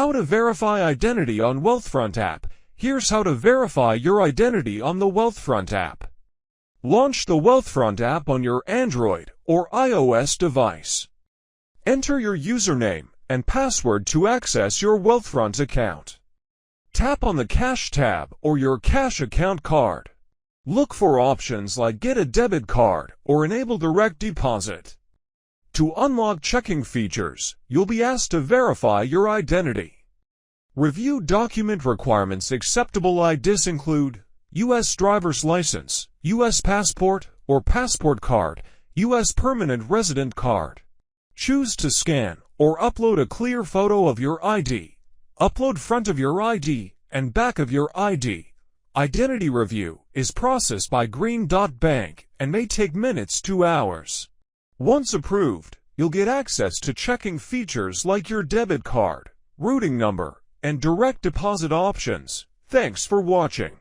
How to verify identity on Wealthfront app. Here's how to verify your identity on the Wealthfront app. Launch the Wealthfront app on your Android or iOS device. Enter your username and password to access your Wealthfront account. Tap on the Cash tab or your cash account card. Look for options like Get a Debit Card or Enable Direct Deposit. To unlock checking features, you'll be asked to verify your identity. Review document requirements. Acceptable IDs include U.S. driver's license, U.S. passport or passport card, U.S. permanent resident card. Choose to scan or upload a clear photo of your ID. Upload front of your ID and back of your ID. Identity review is processed by Green Dot Bank and may take minutes to hours. Once approved, you'll get access to checking features like your debit card, routing number, and direct deposit options. Thanks for watching.